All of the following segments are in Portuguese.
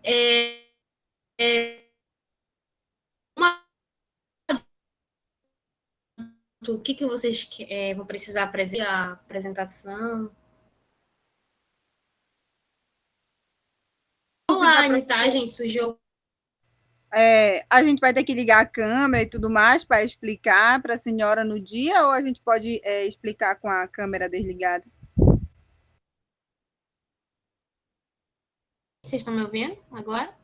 É, é, uma, o que, que vocês vão precisar apresentar? A apresentação Dúvida online, tá, gente? Surgiu. a gente vai ter que ligar a câmera e tudo mais para explicar para a senhora no dia, ou a gente pode explicar com a câmera desligada? Vocês estão me ouvindo agora?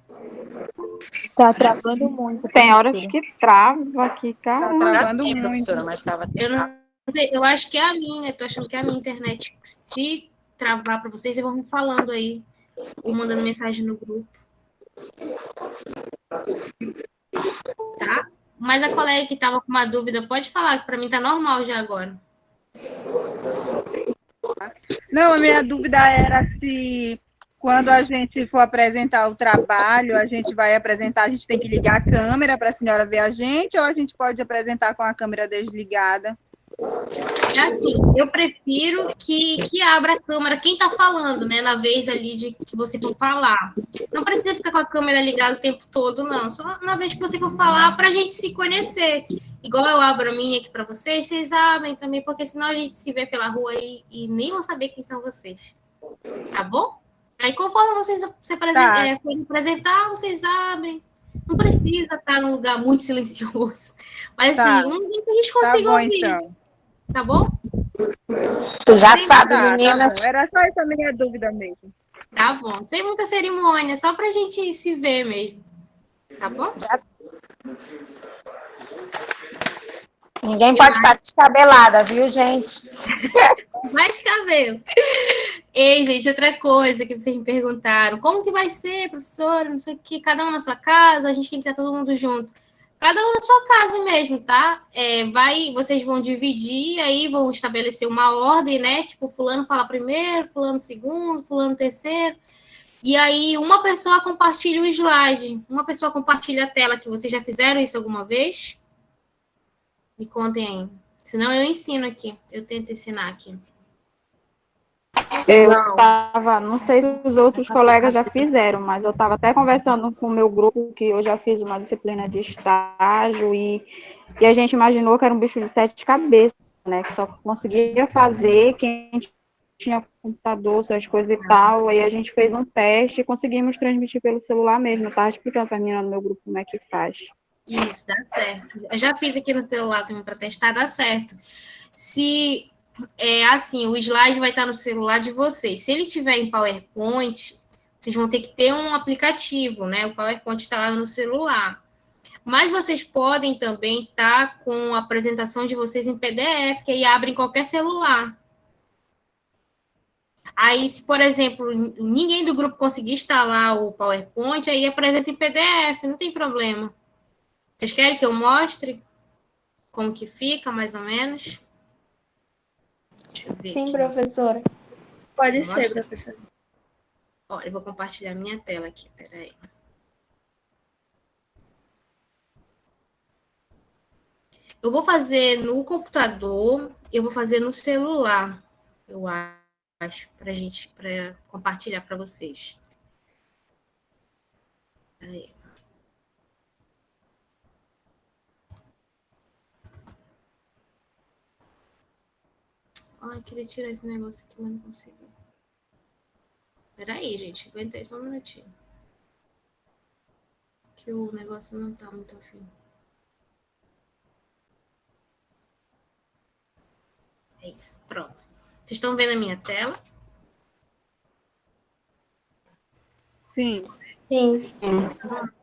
Tá travando muito, Tem horas professora. que trava aqui, Está caramba. travando Sim, muito. professora, mas estava Eu não sei, eu acho que é a minha, eu tô achando que é a minha internet. Se travar para vocês, eu vou me falando aí, ou mandando mensagem no grupo, tá? Mas a colega que estava com uma dúvida, pode falar, que para mim tá normal já agora. Não, a minha dúvida era se quando a gente for apresentar o trabalho, a gente vai apresentar, a gente tem que ligar a câmera para a senhora ver a gente, ou a gente pode apresentar com a câmera desligada? É assim, eu prefiro que abra a câmera, quem está falando, né, na vez ali de que você for falar. Não precisa ficar com a câmera ligada o tempo todo, não. Só na vez que você for falar, para a gente se conhecer. Igual eu abro a minha aqui para vocês, vocês abrem também, porque senão a gente se vê pela rua aí e nem vão saber quem são vocês. Tá bom? Aí, conforme vocês se forem apresentar, vocês abrem. Não precisa estar num lugar muito silencioso. Mas, assim, um dia que a gente consiga bom, ouvir. então. Tá bom? Já sabe, Tá menina. bom. Era só essa minha dúvida mesmo. Tá bom. Sem muita cerimônia, só pra gente se ver mesmo. Tá bom? Ninguém pode estar descabelada, viu, gente? Mais cabelo. Ei, gente, outra coisa que vocês me perguntaram. Como que vai ser, professora? Não sei o que. Cada um na sua casa, a gente tem que estar todo mundo junto. Cada um na sua casa mesmo, tá? Vocês vão dividir, aí vão estabelecer uma ordem, né? Tipo, fulano fala primeiro, fulano segundo, fulano terceiro. E aí, uma pessoa compartilha o slide. Uma pessoa compartilha a tela, que vocês já fizeram isso alguma vez? Me contem aí. Senão eu ensino aqui. Eu tento ensinar aqui. Eu estava, não sei se os outros colegas já fizeram, mas eu estava até conversando com o meu grupo, que eu já fiz uma disciplina de estágio, e a gente imaginou que era um bicho de 7 cabeças, né? Que só conseguia fazer quem tinha computador, essas coisas e tal. Aí a gente fez um teste e conseguimos transmitir pelo celular mesmo. Eu estava explicando para a menina no meu grupo como é que faz. Isso, dá certo. Eu já fiz aqui no celular também para testar, dá certo. Se assim, o slide vai estar no celular de vocês. Se ele tiver em PowerPoint, vocês vão ter que ter um aplicativo, né? O PowerPoint está lá no celular. Mas vocês podem também estar com a apresentação de vocês em PDF, que aí abre em qualquer celular. Aí, se, por exemplo, ninguém do grupo conseguir instalar o PowerPoint, aí apresenta em PDF, não tem problema. Vocês querem que eu mostre como que fica, mais ou menos? Deixa eu ver Sim, aqui. professora. Pode ser, professora. Olha, eu vou compartilhar minha tela aqui, peraí. Eu vou fazer no computador, eu vou fazer no celular, eu acho, para compartilhar para vocês. Peraí. Ai, queria tirar esse negócio aqui, mas não consegui. Peraí, gente, aguentei só um minutinho. Que o negócio não tá muito afim. É isso, pronto. Vocês estão vendo a minha tela? Sim. Sim.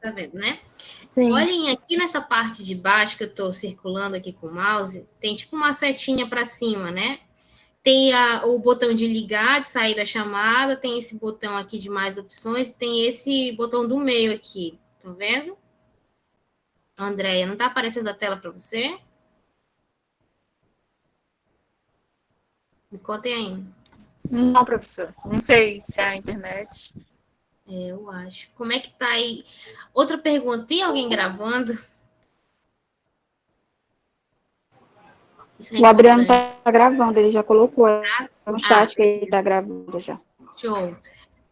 Tá vendo, né? Sim. Olhem aqui nessa parte de baixo que eu estou circulando aqui com o mouse, tem tipo uma setinha para cima, né? Tem o botão de ligar, de sair da chamada, tem esse botão aqui de mais opções, e tem esse botão do meio aqui. Estão vendo? Andréia, não está aparecendo a tela para você? Me contem aí. Não, professor. Não sei se é a internet. Eu acho. Como é que tá aí? Outra pergunta, tem alguém gravando? O Adriano está gravando, ele já colocou no chat que ele está gravando já. Show.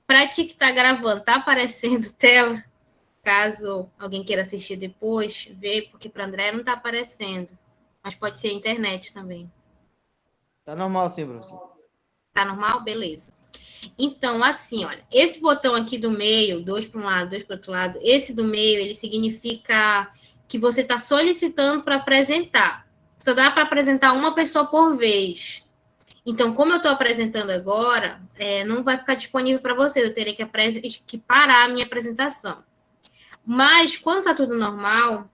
Para ti que está gravando, tá aparecendo tela? Caso alguém queira assistir depois, ver, porque para André não está aparecendo. Mas pode ser a internet também. Tá normal sim, professor. Tá normal? Beleza. Então, assim, olha, esse botão aqui do meio, 2 para um lado, 2 para o outro lado, esse do meio, ele significa que você está solicitando para apresentar. Só dá para apresentar uma pessoa por vez. Então, como eu estou apresentando agora, não vai ficar disponível para vocês. Eu terei que parar a minha apresentação. Mas, quando está tudo normal,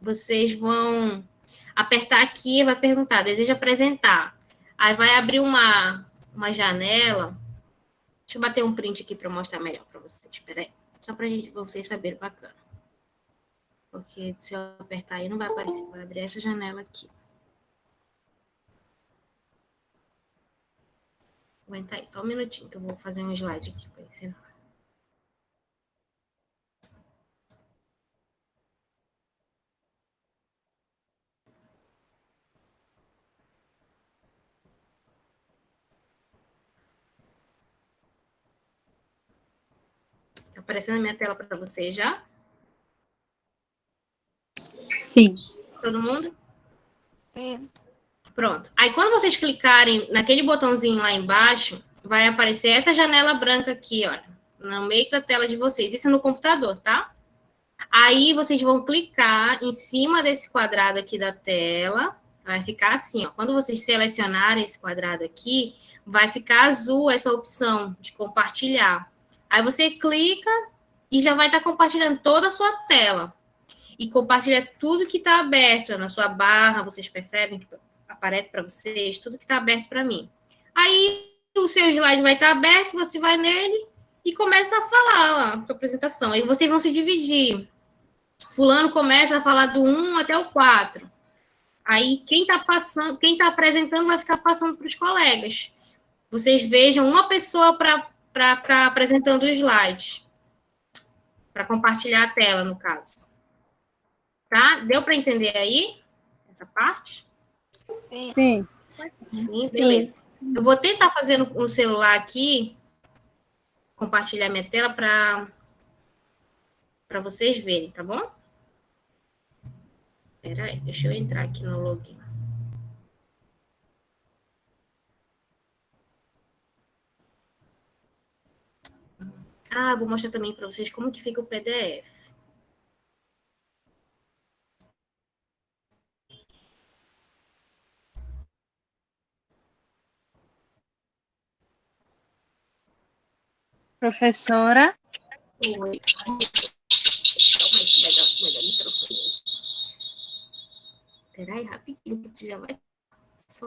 vocês vão apertar aqui e vai perguntar, deseja apresentar. Aí vai abrir uma janela. Deixa eu bater um print aqui para mostrar melhor para vocês. Espera aí. Só para vocês saberem, bacana. Porque se eu apertar aí não vai aparecer. Vai abrir essa janela aqui. Aguenta aí, só um minutinho que eu vou fazer um slide aqui para ensinar. Tá aparecendo a minha tela para vocês já? Sim. Todo mundo? Pronto. Aí, quando vocês clicarem naquele botãozinho lá embaixo, vai aparecer essa janela branca aqui, olha, no meio da tela de vocês. Isso no computador, tá? Aí, vocês vão clicar em cima desse quadrado aqui da tela. Vai ficar assim, ó. Quando vocês selecionarem esse quadrado aqui, vai ficar azul essa opção de compartilhar. Aí, você clica e já vai estar compartilhando toda a sua tela. E compartilha tudo que está aberto na sua barra. Vocês percebem que aparece para vocês tudo que está aberto para mim. Aí o seu slide vai estar aberto, você vai nele e começa a falar lá, a sua apresentação. Aí vocês vão se dividir. Fulano começa a falar do 1 até o 4. Aí quem está apresentando vai ficar passando para os colegas. Vocês vejam uma pessoa para ficar apresentando o slide. Para compartilhar a tela, no caso. Tá? Deu para entender aí essa parte? Sim. Sim, beleza. Eu vou tentar fazer no celular aqui, compartilhar minha tela para vocês verem, tá bom? Espera aí, deixa eu entrar aqui no login. Ah, vou mostrar também para vocês como que fica o PDF. Professora, Oi. Calma aí que vai dar microfone. Espera aí, rapidinho, que tu já vai. Só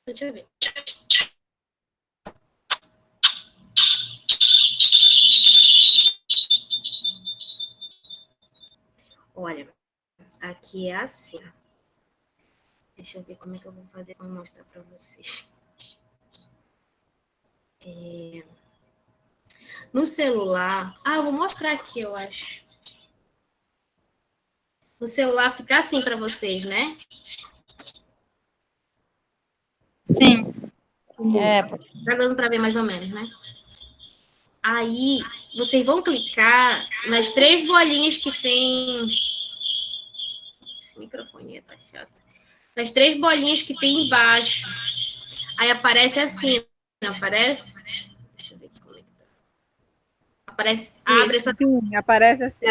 deixa eu ver. Olha, aqui é assim. Deixa eu ver como é que eu vou fazer para mostrar para vocês. No celular... Ah, eu vou mostrar aqui, eu acho. No celular fica assim para vocês, né? sim. Tá dando para ver mais ou menos, né? Aí, vocês vão clicar nas 3 bolinhas que tem... Esse microfone tá chato. Nas 3 bolinhas que tem embaixo. Aí aparece assim, não aparece? Deixa eu ver aqui como é que tá. Aparece, abre essa... Sim, aparece assim.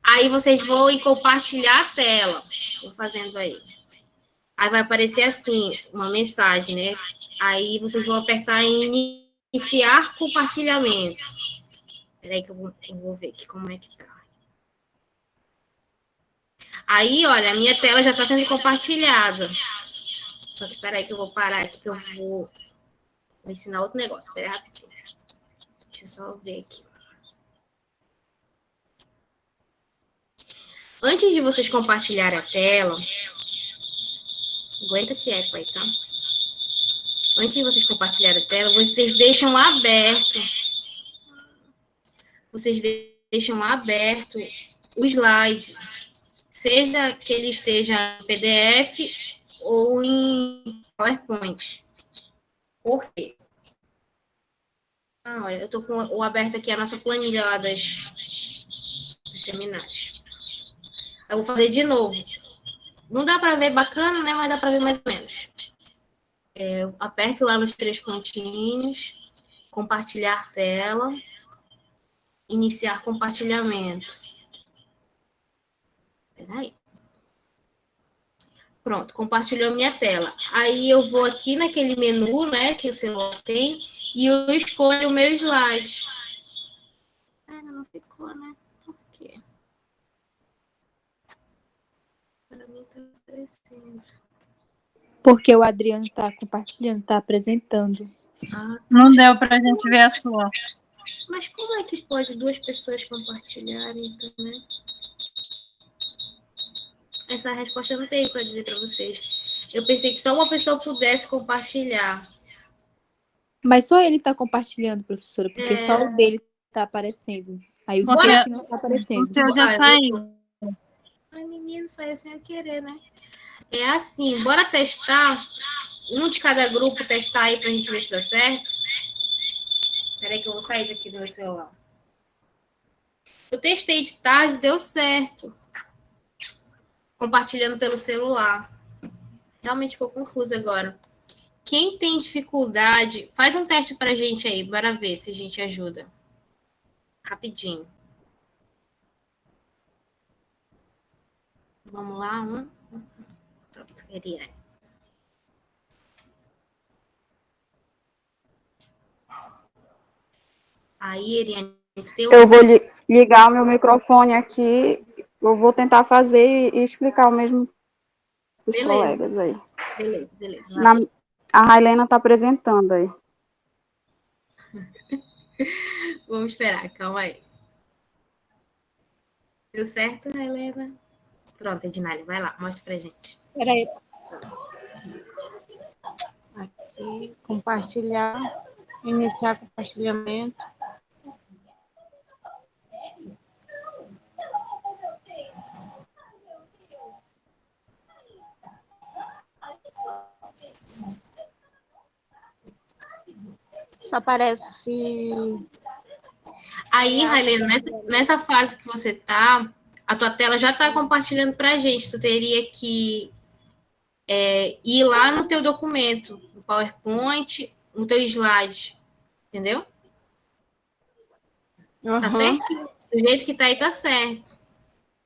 Aí vocês vão em compartilhar a tela. Vou fazendo aí. Aí vai aparecer assim, uma mensagem, né? Aí vocês vão apertar em iniciar compartilhamento. Peraí que eu vou ver aqui como é que tá. Aí, olha, a minha tela já está sendo compartilhada. Só que peraí que eu vou parar aqui que eu vou ensinar outro negócio. Peraí rapidinho. Deixa eu só ver aqui. Antes de vocês compartilharem a tela, aguenta esse eco aí, tá? Antes de vocês compartilharem a tela, vocês deixam aberto. Vocês deixam aberto o slide. Seja que ele esteja em PDF ou em PowerPoint. Por quê? Olha, eu tô com o aberto aqui a nossa planilha lá dos seminários. Eu vou fazer de novo. Não dá para ver bacana, né? Mas dá para ver mais ou menos. Eu aperto lá nos 3 pontinhos, compartilhar tela, iniciar compartilhamento. Peraí. Pronto, compartilhou minha tela. Aí eu vou aqui naquele menu, né, que o celular tem, e eu escolho o meu slide. Não ficou, né? Por quê? Para mim tá aparecendo. Porque o Adriano tá compartilhando, tá apresentando. Não deu pra gente ver a sua. Mas como é que pode 2 pessoas compartilharem também? Essa resposta eu não tenho para dizer para vocês. Eu pensei que só uma pessoa pudesse compartilhar. Mas só ele tá compartilhando, professora, porque só o dele tá aparecendo. Aí o Porque seu que não tá aparecendo. o seu já saiu. Ai, menino, saiu sem eu querer, né? É assim, bora testar. Um de cada grupo testar aí pra gente ver se dá certo. Peraí que eu vou sair daqui do meu celular. Eu testei de tarde, deu certo. Compartilhando pelo celular. Realmente ficou confuso agora. Quem tem dificuldade, faz um teste pra gente aí, bora ver se a gente ajuda. Rapidinho. Vamos lá, Pronto, queria. Aí, Eliane, Eu vou ligar o meu microfone aqui, eu vou tentar fazer e explicar o mesmo para os colegas aí. Beleza. A Railena está apresentando aí. Vamos esperar, calma aí. Deu certo, Helena? Pronto, Edinalha, vai lá, mostra pra gente. Peraí. Aqui, compartilhar, iniciar compartilhamento. Só aparece. Aí, Helena, nessa fase que você tá, a tua tela já tá compartilhando pra gente. Tu teria que ir lá no teu documento, no PowerPoint, no teu slide, entendeu? Tá certo? Do jeito que tá aí, tá certo.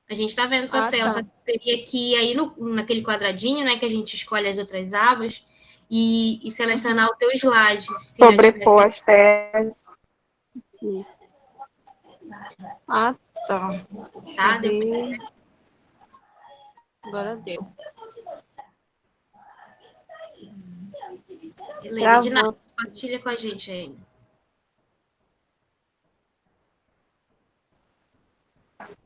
A gente tá vendo tua tela, só que tu teria que ir aí naquele quadradinho, né, que a gente escolhe as outras abas e selecionar o teu slide. Sobrepor as telas. Tá. Tá, deu. Agora deu. Beleza, Edinalha, compartilha com a gente aí.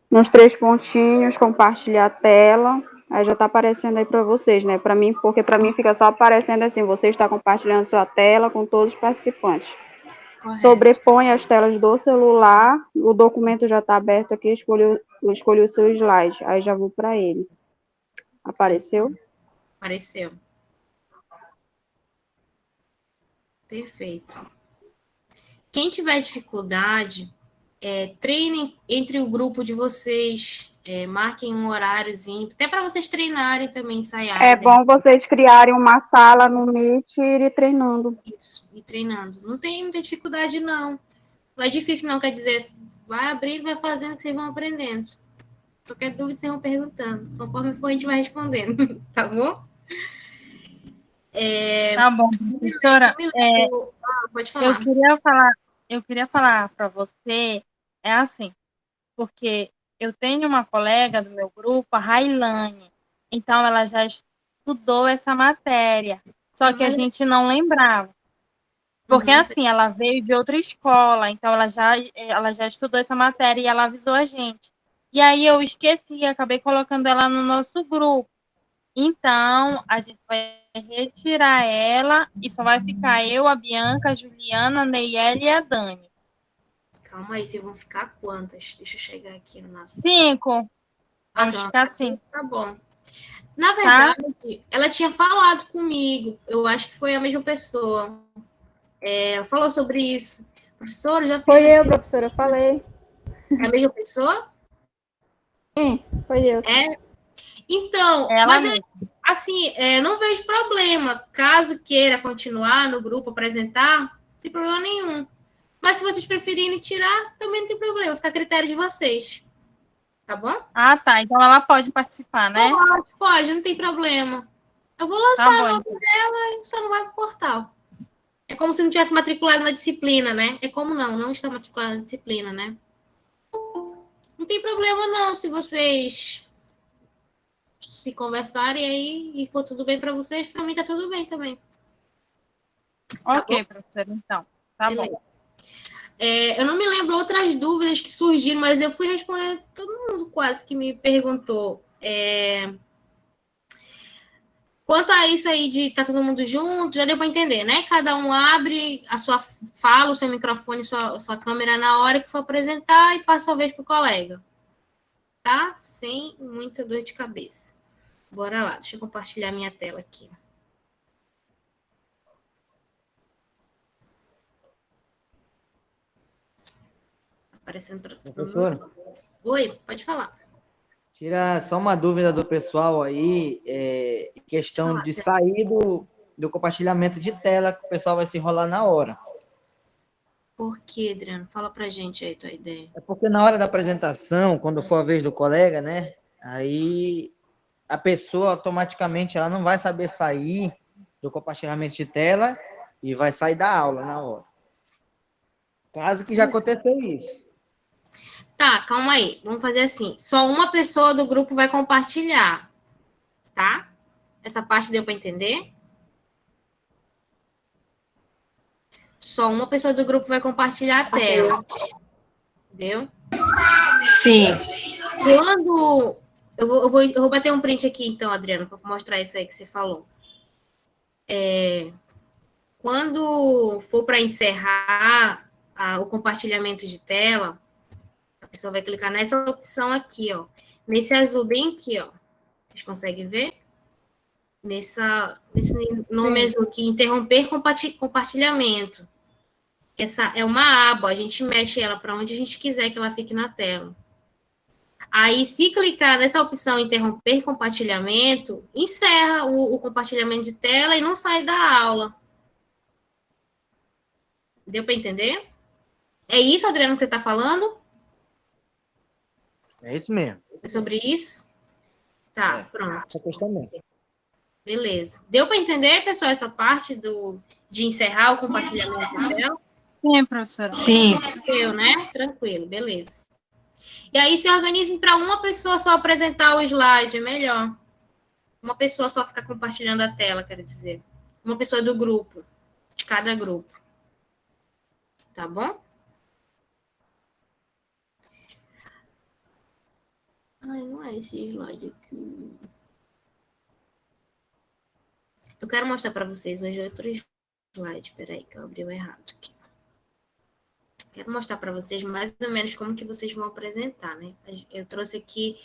Nos 3 pontinhos, compartilhar a tela. Aí já está aparecendo aí para vocês, né? Para mim, porque para mim fica só aparecendo assim, você está compartilhando sua tela com todos os participantes. Correto. Sobrepõe as telas do celular, o documento já está aberto aqui, escolhi o seu slide, aí já vou para ele. Apareceu? Apareceu. Perfeito. Quem tiver dificuldade, treinem entre o grupo de vocês, marquem um horáriozinho, até para vocês treinarem também, ensaiarem. É bom vocês criarem uma sala no Meet e ir treinando. Isso, ir treinando. Não tem muita dificuldade, não. Não é difícil, não, quer dizer, vai abrindo, vai fazendo que vocês vão aprendendo. Qualquer dúvida, vocês vão perguntando. Conforme for, a gente vai respondendo, tá bom? Tá bom, professora. Pode falar. Eu queria falar para você, assim, porque eu tenho uma colega do meu grupo, a Railane, então ela já estudou essa matéria, só que a gente não lembrava. Porque, assim, ela veio de outra escola, então ela já estudou essa matéria e ela avisou a gente. E aí eu esqueci, acabei colocando ela no nosso grupo. Então, a gente vai retirar ela e só vai ficar eu, a Bianca, a Juliana, a Neyeli e a Dani. Calma aí, vocês vão ficar quantas? Deixa eu chegar aqui no nosso... 5. Vamos ficar 5. Tá bom. Na verdade, ela tinha falado comigo. Eu acho que foi a mesma pessoa. Ela falou sobre isso. Professora, já fiz. Foi eu, professora, eu falei. É a mesma pessoa? Sim, foi eu. Então, Ela mas mesma. assim, não vejo problema. Caso queira continuar no grupo, apresentar, não tem problema nenhum. Mas se vocês preferirem tirar, também não tem problema. Fica a critério de vocês. Tá bom? Ah, tá. Então ela pode participar, né? Pode, não tem problema. Eu vou Tá lançar bom, o nome dela e só não vai pro portal. É como se não tivesse matriculado na disciplina, né? É como não está matriculado na disciplina, né? Não tem problema não, se vocês se conversarem aí e for tudo bem para vocês, para mim tá tudo bem também. Ok, professora, então. Tá Beleza. bom. Eu não me lembro outras dúvidas que surgiram, mas eu fui responder todo mundo quase que me perguntou. Quanto a isso aí de estar todo mundo junto, já deu para entender, né? Cada um abre a sua fala, o seu microfone, sua câmera na hora que for apresentar e passa a vez para o colega. Tá? Sem muita dor de cabeça. Bora lá, deixa eu compartilhar minha tela aqui. Aparecendo para todo Professora, mundo. Oi, pode falar. tira só uma dúvida do pessoal aí, questão de sair do compartilhamento de tela, que o pessoal vai se enrolar na hora. Por quê, Adriano? Fala pra gente aí tua ideia. É porque na hora da apresentação, quando for a vez do colega, né, aí a pessoa automaticamente ela não vai saber sair do compartilhamento de tela e vai sair da aula na hora. Caso que já aconteceu isso. Tá, calma aí. Vamos fazer assim. Só uma pessoa do grupo vai compartilhar, tá? Essa parte deu para entender? Só uma pessoa do grupo vai compartilhar a tela. Entendeu? Sim. Quando... Eu vou bater um print aqui, então, Adriano, para mostrar isso aí que você falou. Quando for para encerrar o compartilhamento de tela, a pessoa vai clicar nessa opção aqui, ó. Nesse azul bem aqui, ó. Vocês conseguem ver? Nesse nome azul aqui, interromper compartilhamento. Essa é uma aba, a gente mexe ela para onde a gente quiser que ela fique na tela. Aí, se clicar nessa opção interromper compartilhamento, encerra o compartilhamento de tela e não sai da aula. Deu para entender? É isso, Adriano, que você está falando? É isso mesmo. É sobre isso? Tá, pronto. Essa questão mesmo. Beleza. Deu para entender, pessoal, essa parte de encerrar o compartilhamento da tela? Sim, professora. Sim. Tranquilo, né? Tranquilo, beleza. E aí se organizem para uma pessoa só apresentar o slide, é melhor. Uma pessoa só ficar compartilhando a tela, quero dizer. Uma pessoa do grupo, de cada grupo. Tá bom? Ai, não é esse slide aqui. Eu quero mostrar para vocês hoje outro slide. Peraí, que eu abri o errado aqui. Quero mostrar para vocês mais ou menos como que vocês vão apresentar, né? Eu trouxe aqui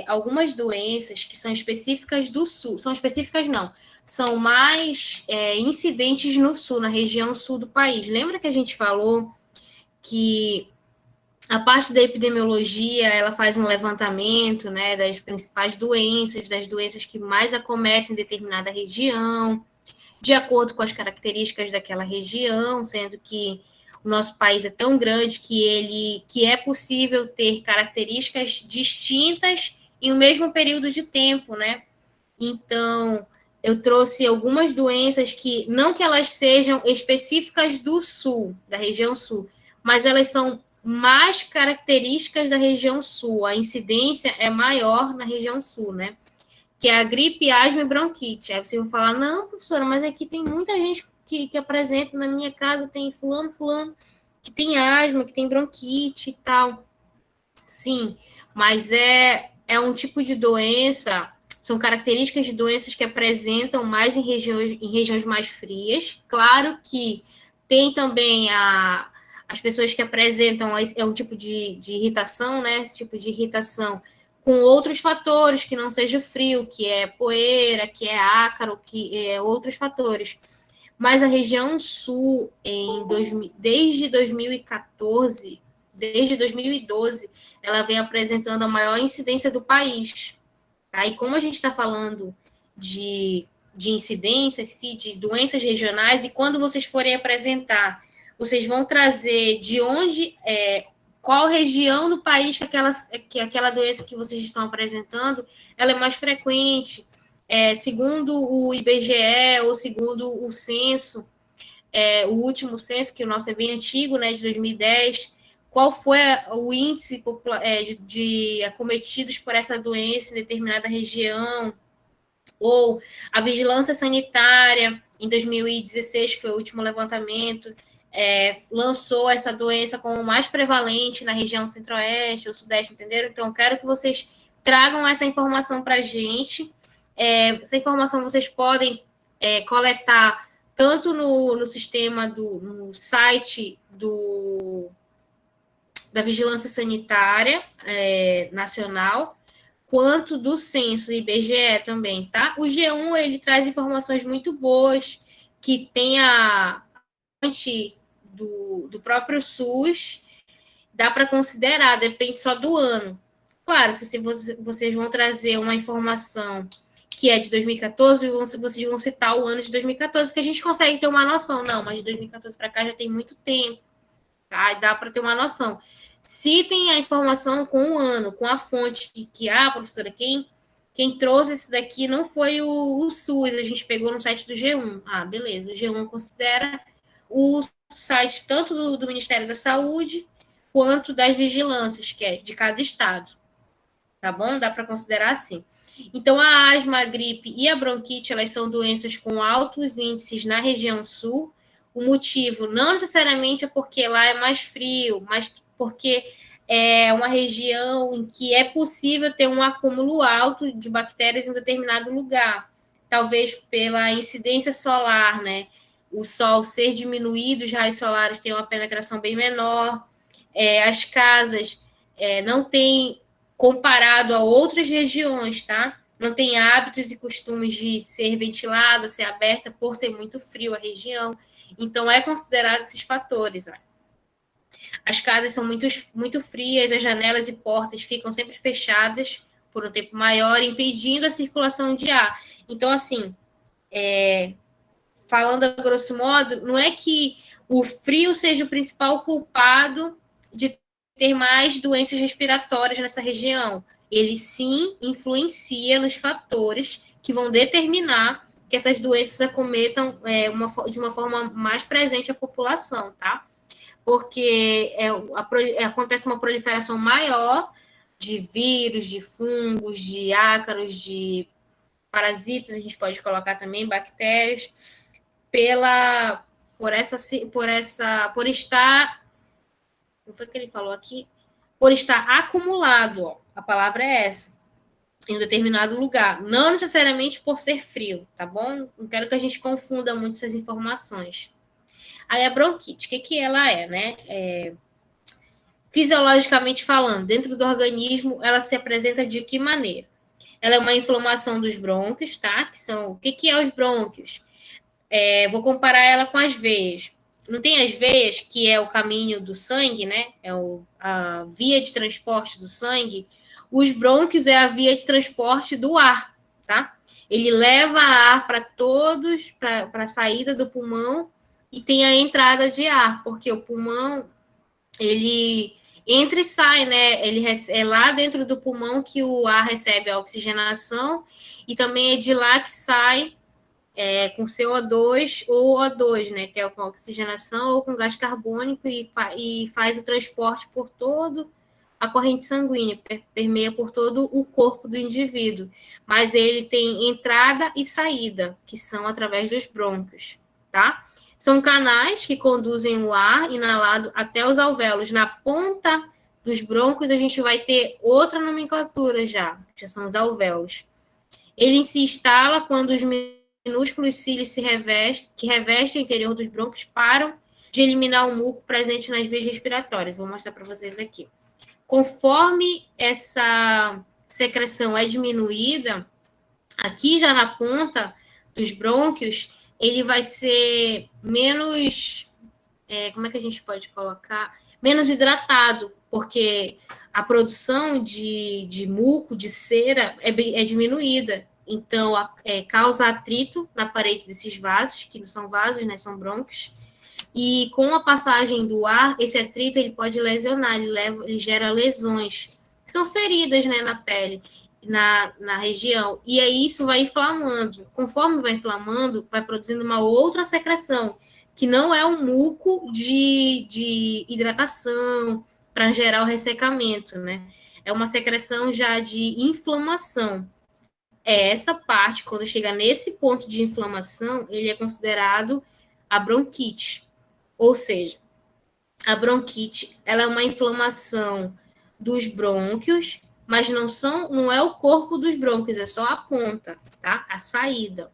algumas doenças que são específicas do sul. São específicas, não. São mais incidentes no sul, na região sul do país. Lembra que a gente falou que a parte da epidemiologia, ela faz um levantamento, né, das principais doenças, das doenças que mais acometem determinada região, de acordo com as características daquela região, sendo que o nosso país é tão grande que é possível ter características distintas em um mesmo período de tempo, né? Então, eu trouxe algumas doenças que, não que elas sejam específicas do sul, da região sul, mas elas são mais características da região sul. A incidência é maior na região sul, né? Que é a gripe, asma e bronquite. Aí você vai falar, não, professora, mas aqui tem muita gente que apresenta, na minha casa tem fulano, que tem asma, que tem bronquite e tal. Sim, mas é um tipo de doença, são características de doenças que apresentam mais em regiões mais frias. Claro que tem também as pessoas que apresentam um tipo de irritação, né? Esse tipo de irritação com outros fatores, que não seja frio, que é poeira, que é ácaro, que é outros fatores. Mas a região sul, desde 2014, desde 2012, ela vem apresentando a maior incidência do país. Tá? E como a gente está falando de incidência, de doenças regionais, e quando vocês forem apresentar, vocês vão trazer de onde, qual região do país que aquela doença que vocês estão apresentando, ela é mais frequente, segundo o IBGE ou segundo o censo, o último censo, que o nosso é bem antigo, né, de 2010, qual foi o índice de acometidos por essa doença em determinada região, ou a vigilância sanitária, em 2016, que foi o último levantamento, lançou essa doença como mais prevalente na região centro-oeste ou sudeste, entenderam? Então, eu quero que vocês tragam essa informação para a gente. Essa informação vocês podem coletar tanto no sistema, no site da Vigilância Sanitária Nacional, quanto do censo IBGE também, tá? O G1, ele traz informações muito boas, que tem a fonte do próprio SUS, dá para considerar, depende só do ano. Claro que se vocês vão trazer uma informação que é de 2014, vocês vão citar o ano de 2014, que a gente consegue ter uma noção. Não, mas de 2014 para cá já tem muito tempo, tá? Dá para ter uma noção. Citem a informação com o ano, com a fonte professora, quem trouxe isso daqui não foi o SUS, a gente pegou no site do G1. Beleza, o G1 considera o site tanto do Ministério da Saúde quanto das vigilâncias, que é de cada estado. Tá bom? Dá para considerar assim. Então, a asma, a gripe e a bronquite, elas são doenças com altos índices na região sul. O motivo não necessariamente é porque lá é mais frio, mas porque é uma região em que é possível ter um acúmulo alto de bactérias em determinado lugar. Talvez pela incidência solar, né? O sol ser diminuído, os raios solares têm uma penetração bem menor. As casas não têm, comparado a outras regiões, tá? Não tem hábitos e costumes de ser ventilada, ser aberta, por ser muito frio a região. Então, considerado esses fatores, ó. As casas são muito, muito frias, as janelas e portas ficam sempre fechadas por um tempo maior, impedindo a circulação de ar. Então, assim, falando a grosso modo, não é que o frio seja o principal culpado de ter mais doenças respiratórias nessa região. Ele, sim, influencia nos fatores que vão determinar que essas doenças acometam de uma forma mais presente a população, tá? Porque acontece uma proliferação maior de vírus, de fungos, de ácaros, de parasitas, a gente pode colocar também bactérias, por estar, não foi o que ele falou aqui? Por estar acumulado, ó, a palavra é essa, em um determinado lugar, não necessariamente por ser frio, tá bom? Não quero que a gente confunda muito essas informações. Aí a bronquite, o que ela é, né? Fisiologicamente falando, dentro do organismo, ela se apresenta de que maneira? Ela é uma inflamação dos brônquios, tá? O que é os brônquios? Vou comparar ela com as veias. Não tem as veias, que é o caminho do sangue, né? A via de transporte do sangue. Os brônquios é a via de transporte do ar, tá? Ele leva ar para todos, para a saída do pulmão, e tem a entrada de ar, porque o pulmão, ele entra e sai, né? É lá dentro do pulmão que o ar recebe a oxigenação, e também é de lá que sai com CO2 ou O2, né? Que é com oxigenação ou com gás carbônico, e faz o transporte por todo a corrente sanguínea, permeia por todo o corpo do indivíduo. Mas ele tem entrada e saída, que são através dos brônquios, tá? São canais que conduzem o ar inalado até os alvéolos. Na ponta dos brônquios, a gente vai ter outra nomenclatura já são os alvéolos. Ele se instala quando os minúsculos cílios que revestem o interior dos brônquios param de eliminar o muco presente nas vias respiratórias. Vou mostrar para vocês aqui. Conforme essa secreção é diminuída, aqui já na ponta dos brônquios, ele vai ser menos, como é que a gente pode colocar? Menos hidratado, porque a produção de muco, de cera, é diminuída. Então, causa atrito na parede desses vasos, que não são vasos, né, são brônquios. E com a passagem do ar, esse atrito ele pode lesionar, ele gera lesões, que são feridas, né, na pele, na região. E aí isso vai inflamando. Conforme vai inflamando, vai produzindo uma outra secreção, que não é um muco de hidratação, para gerar o ressecamento, né? É uma secreção já de inflamação. Essa parte, quando chega nesse ponto de inflamação, ele é considerado a bronquite. Ou seja, a bronquite, ela é uma inflamação dos brônquios, mas não é o corpo dos brônquios, é só a ponta, tá? A saída.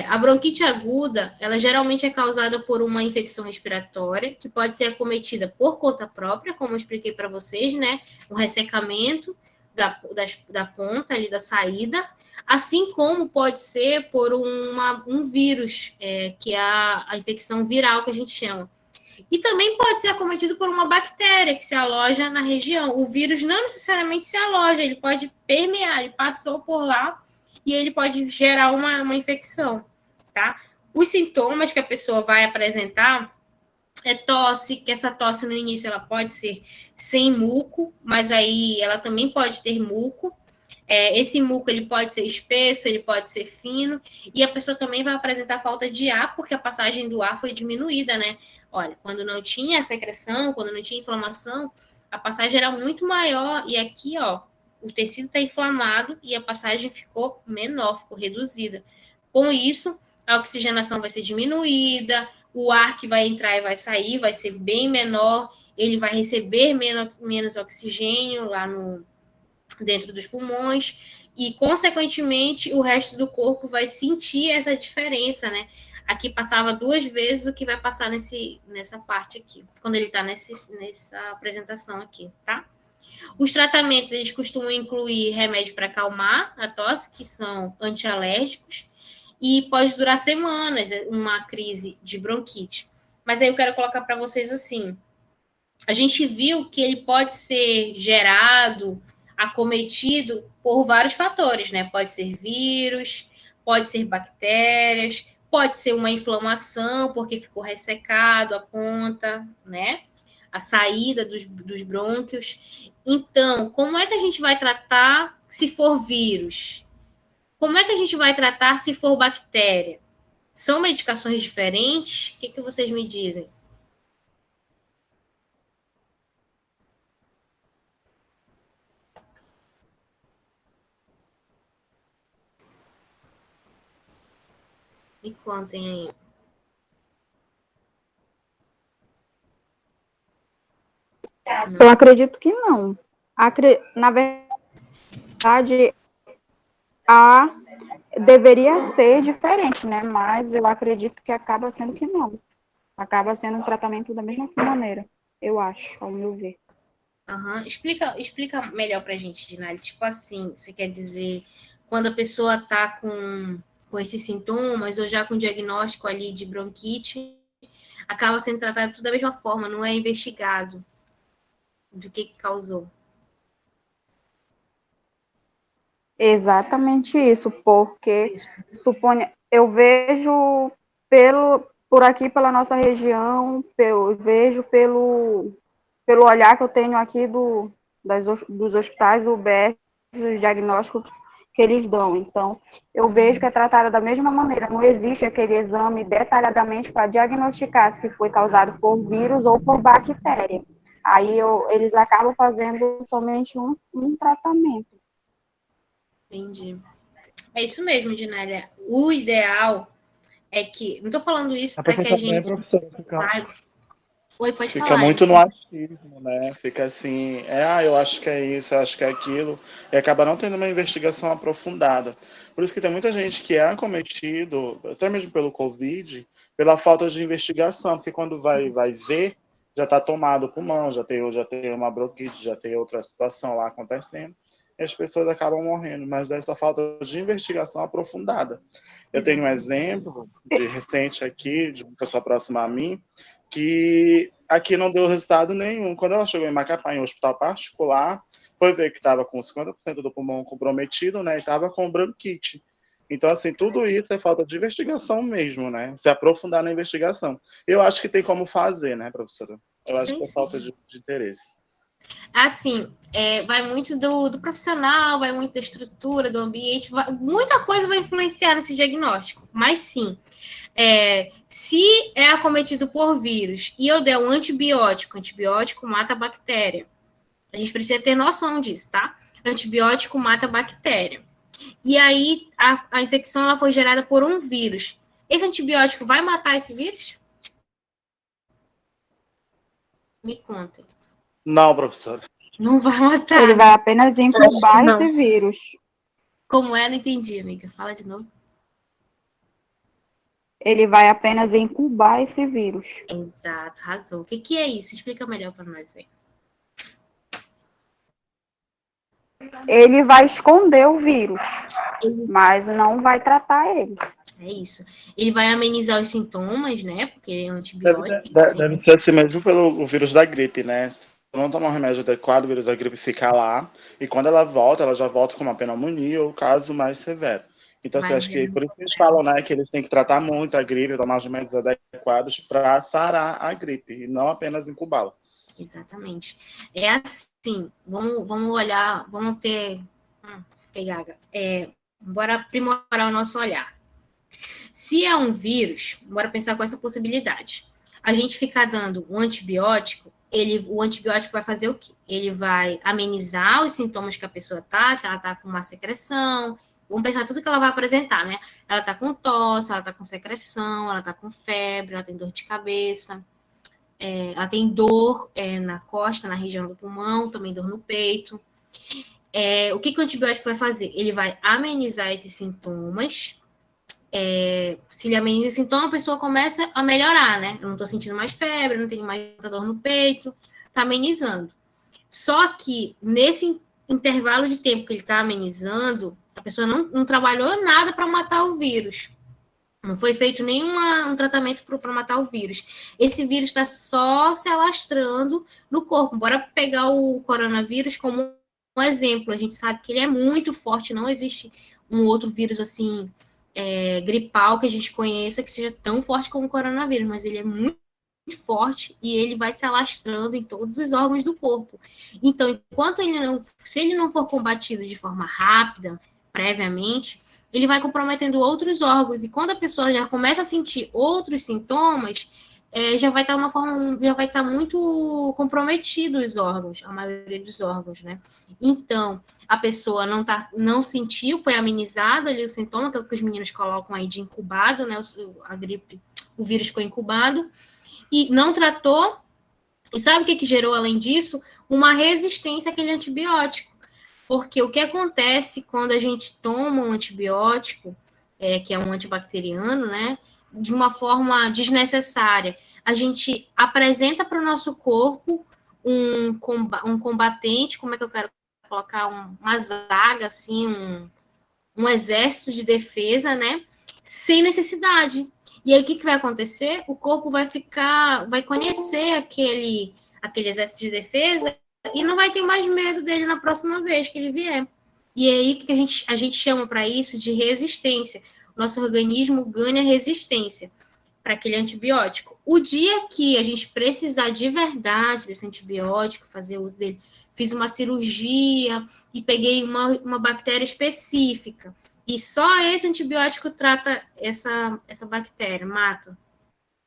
A bronquite aguda, ela geralmente é causada por uma infecção respiratória, que pode ser acometida por conta própria, como eu expliquei para vocês, né? O ressecamento da ponta ali da saída, assim como pode ser por um vírus, que é a infecção viral que a gente chama. E também pode ser acometido por uma bactéria que se aloja na região. O vírus não necessariamente se aloja, ele pode permear, ele passou por lá e ele pode gerar uma infecção, tá? Os sintomas que a pessoa vai apresentar é tosse, que essa tosse no início ela pode ser sem muco, mas aí ela também pode ter muco. Esse muco ele pode ser espesso, ele pode ser fino, e a pessoa também vai apresentar falta de ar, porque a passagem do ar foi diminuída, né? Olha, quando não tinha secreção, quando não tinha inflamação, a passagem era muito maior, e aqui, ó, o tecido está inflamado e a passagem ficou menor, ficou reduzida. Com isso, a oxigenação vai ser diminuída, o ar que vai entrar e vai sair vai ser bem menor, ele vai receber menos oxigênio lá dentro dos pulmões, e, consequentemente, o resto do corpo vai sentir essa diferença, né? Aqui passava 2 vezes o que vai passar nessa parte aqui, quando ele está nessa apresentação aqui, tá? Os tratamentos, eles costumam incluir remédio para acalmar a tosse, que são antialérgicos, e pode durar semanas uma crise de bronquite. Mas aí eu quero colocar para vocês assim, a gente viu que ele pode ser gerado, acometido por vários fatores, né? Pode ser vírus, pode ser bactérias, pode ser uma inflamação, porque ficou ressecado a ponta, né? A saída dos brônquios. Então, como é que a gente vai tratar se for vírus? Como é que a gente vai tratar se for bactéria? São medicações diferentes? O que vocês me dizem? Me contem aí. Eu acredito que não. Na verdade, deveria ser diferente, né? Mas eu acredito que acaba sendo que não. Acaba sendo um tratamento da mesma maneira, eu acho, ao meu ver. Uhum. Explica melhor pra gente, Dinali. Tipo assim, você quer dizer, quando a pessoa tá com esses sintomas, ou já com diagnóstico ali de bronquite, acaba sendo tratado tudo da mesma forma, não é investigado do que causou. Exatamente isso, porque eu vejo por aqui, pela nossa região, eu vejo pelo olhar que eu tenho aqui dos hospitais UBS, os diagnósticos que eles dão. Então, eu vejo que é tratada da mesma maneira, não existe aquele exame detalhadamente para diagnosticar se foi causado por vírus ou por bactéria. Aí eles acabam fazendo somente um tratamento. Entendi. É isso mesmo, Dinália. O ideal é que... Não estou falando isso para que a gente saiba... Oi, pode falar. Fica muito no achismo, né? Fica assim, eu acho que é isso, eu acho que é aquilo, e acaba não tendo uma investigação aprofundada. Por isso que tem muita gente que é acometido, até mesmo pelo Covid, pela falta de investigação, porque quando vai ver, já está tomado o pulmão, já tem uma bronquite, já tem outra situação lá acontecendo, e as pessoas acabam morrendo, mas dessa falta de investigação aprofundada. Eu tenho um exemplo recente aqui, de uma pessoa próxima a mim, que aqui não deu resultado nenhum. Quando ela chegou em Macapá, em um hospital particular, foi ver que estava com 50% do pulmão comprometido, né, e estava com bronquite. Então, assim, tudo isso é falta de investigação mesmo, né? Se aprofundar na investigação. Eu acho que tem como fazer, né, professora? Eu acho que é falta de interesse. Assim, vai muito do profissional, vai muito da estrutura, do ambiente, muita coisa vai influenciar nesse diagnóstico. Mas sim, se é acometido por vírus e eu der um antibiótico mata a bactéria. A gente precisa ter noção disso, tá? Antibiótico mata a bactéria. E aí, a infecção ela foi gerada por um vírus. Esse antibiótico vai matar esse vírus? Me conta. Não, professora. Não vai matar. Ele vai apenas incubar esse vírus. Como é? Não entendi, amiga. Fala de novo. Ele vai apenas incubar esse vírus. Exato, arrasou. O que é isso? Explica melhor para nós aí. Ele vai esconder o vírus, mas não vai tratar ele. É isso. Ele vai amenizar os sintomas, né? Porque é um antibiótico. Deve ser assim mesmo pelo vírus da gripe, né? Se não tomar um remédio adequado, o vírus da gripe fica lá. E quando ela já volta com uma pneumonia ou caso mais severo. Então, assim, acho que por isso que eles falam, né? Que eles têm que tratar muito a gripe, tomar os remédios adequados para sarar a gripe, e não apenas incubá-la. Exatamente. É assim, vamos olhar, vamos ter... fiquei gaga. Bora aprimorar o nosso olhar. Se é um vírus, bora pensar com essa possibilidade. A gente ficar dando um antibiótico, o antibiótico vai fazer o quê? Ele vai amenizar os sintomas que a pessoa tá, que ela tá com uma secreção. Vamos pensar tudo que ela vai apresentar, né? Ela tá com tosse, ela tá com secreção, ela tá com febre, ela tem dor de cabeça, ela tem dor na costa, na região do pulmão, também dor no peito. O que o antibiótico vai fazer? Ele vai amenizar esses sintomas. Se ele ameniza o sintoma, a pessoa começa a melhorar, né? Eu não tô sentindo mais febre, não tenho mais dor no peito, tá amenizando. Só que nesse intervalo de tempo que ele tá amenizando, a pessoa não trabalhou nada para matar o vírus. Não foi feito nenhum tratamento para matar o vírus. Esse vírus está só se alastrando no corpo. Bora pegar o coronavírus como um exemplo. A gente sabe que ele é muito forte, não existe um outro vírus assim, gripal que a gente conheça que seja tão forte como o coronavírus, mas ele é muito forte e ele vai se alastrando em todos os órgãos do corpo. Então, se ele não for combatido de forma rápida, previamente, ele vai comprometendo outros órgãos, e quando a pessoa já começa a sentir outros sintomas, já vai estar muito comprometido os órgãos, a maioria dos órgãos, né? Então, a pessoa não sentiu, foi amenizado ali o sintoma, que é o que os meninos colocam aí de incubado, né? A gripe, o vírus ficou incubado, e não tratou, e sabe o que gerou, além disso? Uma resistência àquele antibiótico. Porque o que acontece quando a gente toma um antibiótico, que é um antibacteriano, né, de uma forma desnecessária, a gente apresenta para o nosso corpo um combatente, como é que eu quero colocar, uma zaga, assim, um exército de defesa, né, sem necessidade. E aí o que vai acontecer? O corpo vai conhecer aquele exército de defesa e não vai ter mais medo dele na próxima vez que ele vier. E aí que a gente chama para isso de resistência. O nosso organismo ganha resistência para aquele antibiótico. O dia que a gente precisar de verdade desse antibiótico, fazer uso dele, fiz uma cirurgia e peguei uma bactéria específica, e só esse antibiótico trata essa bactéria, mata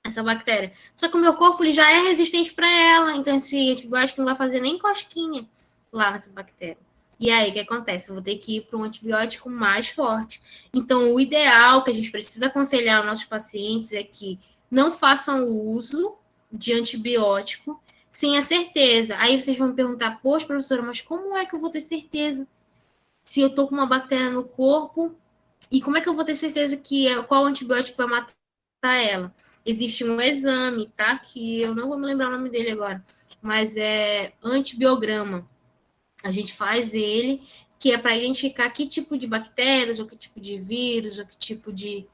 essa bactéria. Só que o meu corpo ele já é resistente para ela, então esse antibiótico não vai fazer nem cosquinha lá nessa bactéria. E aí, o que acontece? Eu vou ter que ir para um antibiótico mais forte. Então, o ideal que a gente precisa aconselhar aos nossos pacientes é que não façam uso de antibiótico sem a certeza. Aí vocês vão me perguntar, poxa, professora, mas como é que eu vou ter certeza se eu estou com uma bactéria no corpo? E como é que eu vou ter certeza que qual antibiótico vai matar ela? existe um exame, tá? Que eu não vou me lembrar o nome dele agora, mas é antibiograma. A gente faz ele, que é para identificar que tipo de bactérias, ou que tipo de vírus, ou que tipo de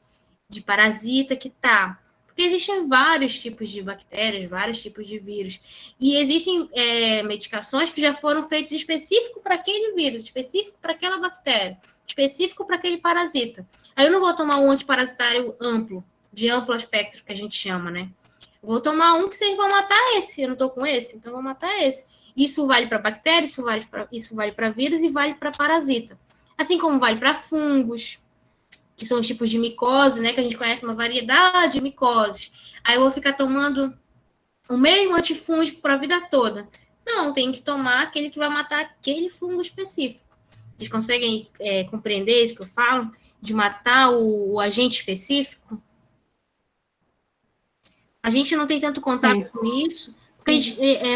parasita que tá. Porque existem vários tipos de bactérias, vários tipos de vírus. E existem medicações que já foram feitas específico para aquele vírus, específico para aquela bactéria, específico para aquele parasita. Aí eu não vou tomar um antiparasitário amplo, de amplo espectro, que a gente chama, né? Eu vou tomar um que vocês vão matar esse. Eu não tô com esse, então eu vou matar esse. Isso vale para bactéria, isso vale para vírus e vale para parasita. Assim como vale para fungos, que são os tipos de micose, né? Que a gente conhece uma variedade de micoses. Aí eu vou ficar tomando o mesmo antifúngico para a vida toda. Não, tem que tomar aquele que vai matar aquele fungo específico. Vocês conseguem compreender isso que eu falo? De matar o agente específico? A gente não tem tanto contato com isso,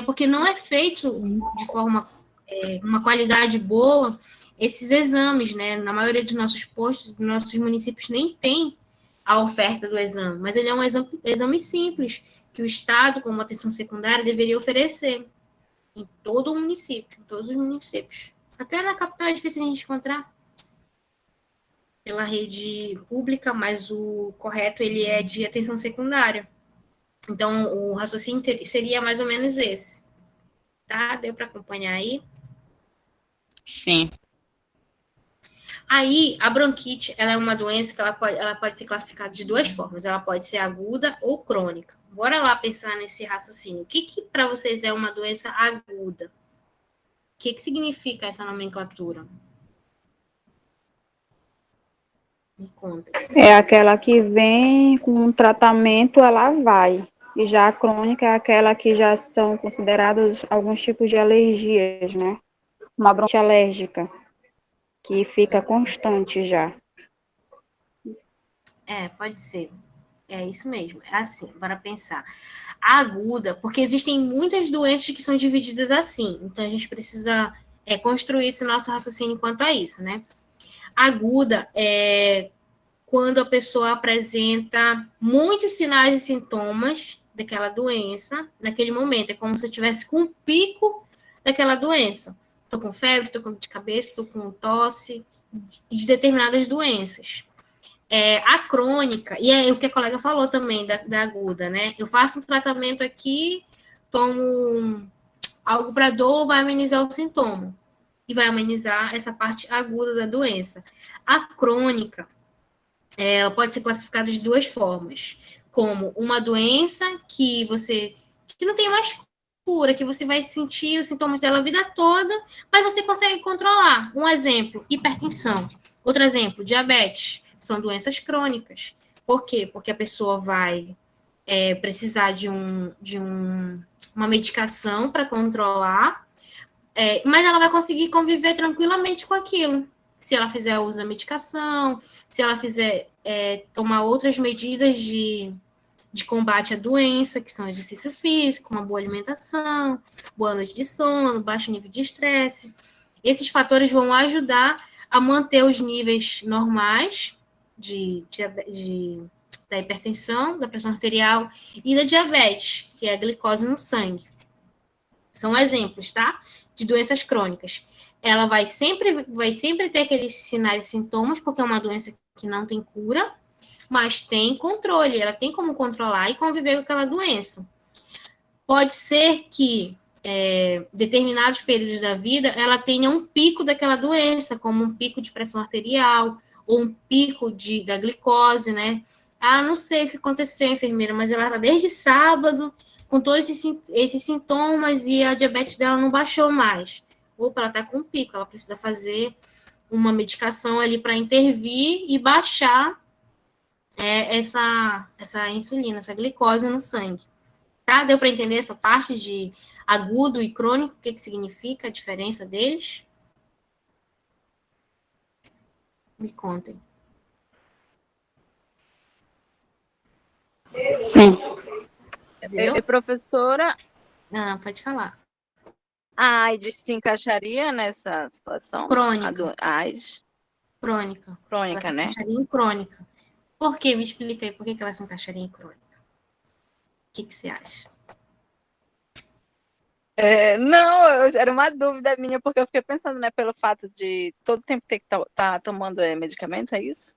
porque não é feito de forma, uma qualidade boa, esses exames, né? Na maioria dos nossos postos, dos nossos municípios, nem tem a oferta do exame, mas ele é um exame simples, que o Estado, como atenção secundária, deveria oferecer em todo o município, em todos os municípios. Até na capital é difícil a gente encontrar pela rede pública, mas o correto, ele é de atenção secundária. Então, o raciocínio seria mais ou menos esse. Tá? Deu para acompanhar aí? Sim. Aí, a bronquite, ela é uma doença que ela pode ser classificada de duas formas. Ela pode ser aguda ou crônica. Bora lá pensar nesse raciocínio. O que para vocês é uma doença aguda? O que significa essa nomenclatura? Me conta. É aquela que vem com um tratamento, ela vai. E já a crônica é aquela que já são considerados alguns tipos de alergias, né? Uma bronquite alérgica, que fica constante já. Pode ser. É isso mesmo. É assim, bora pensar. A aguda, porque existem muitas doenças que são divididas assim. Então, a gente precisa construir esse nosso raciocínio quanto a isso, né? Aguda é quando a pessoa apresenta muitos sinais e sintomas daquela doença naquele momento. É como se eu estivesse com um pico daquela doença. Estou com febre, estou com dor de cabeça, estou com tosse, de determinadas doenças. A crônica, e é o que a colega falou também da aguda, né? Eu faço um tratamento aqui, tomo algo para dor, vai amenizar o sintoma. E vai amenizar essa parte aguda da doença. A crônica, ela pode ser classificada de duas formas. Como uma doença que não tem mais cura, que você vai sentir os sintomas dela a vida toda, mas você consegue controlar. Um exemplo, hipertensão. Outro exemplo, diabetes. São doenças crônicas. Por quê? Porque a pessoa vai precisar de uma medicação para controlar, mas ela vai conseguir conviver tranquilamente com aquilo. Se ela fizer uso da medicação, se ela fizer tomar outras medidas de combate à doença, que são exercício físico, uma boa alimentação, boa noite de sono, baixo nível de estresse. Esses fatores vão ajudar a manter os níveis normais da hipertensão, da pressão arterial e da diabetes, que é a glicose no sangue. São exemplos, tá? De doenças crônicas. Ela vai sempre ter aqueles sinais e sintomas, porque é uma doença que não tem cura, mas tem controle, ela tem como controlar e conviver com aquela doença. Pode ser que determinados períodos da vida ela tenha um pico daquela doença, como um pico de pressão arterial, ou um pico da glicose, né? Não sei o que aconteceu, enfermeira, mas ela está desde sábado com todos esses sintomas e a diabetes dela não baixou mais. Opa, ela está com um pico, ela precisa fazer uma medicação ali para intervir e baixar essa insulina, essa glicose no sangue. Tá? Deu para entender essa parte de agudo e crônico, o que significa a diferença deles? Me contem. Sim. E professora, Pode falar. a AIDS se encaixaria nessa situação? Crônica. A AIDS? Crônica. Crônica, ela né? Se encaixaria em crônica. Por quê? Me explica aí por que ela se encaixaria em crônica. que você acha? Não, era uma dúvida minha, porque eu fiquei pensando, né, pelo fato de todo tempo ter que estar tomando medicamento, é isso?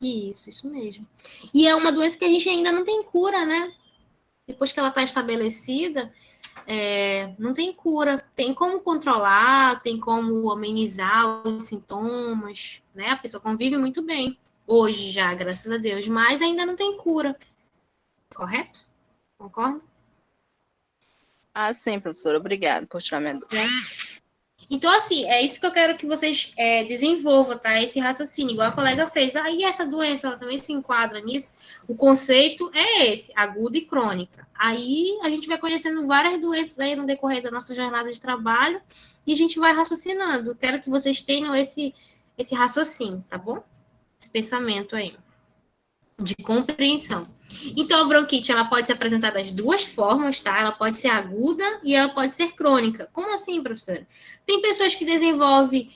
Isso mesmo. E é uma doença que a gente ainda não tem cura, né? Depois que ela está estabelecida, não tem cura. Tem como controlar, tem como amenizar os sintomas, né? A pessoa convive muito bem hoje já, graças a Deus, mas ainda não tem cura. Correto? Concorda? Ah, sim, professora. Obrigada por tirar minha dúvida. Então, assim, é isso que eu quero que vocês desenvolvam, tá? Esse raciocínio, igual a colega fez. E essa doença, ela também se enquadra nisso. O conceito é esse, aguda e crônica. Aí, a gente vai conhecendo várias doenças aí no decorrer da nossa jornada de trabalho e a gente vai raciocinando. Quero que vocês tenham esse raciocínio, tá bom? Esse pensamento aí de compreensão. Então, a bronquite, ela pode ser apresentada das duas formas, tá? Ela pode ser aguda e ela pode ser crônica. Como assim, professora? Tem pessoas que desenvolvem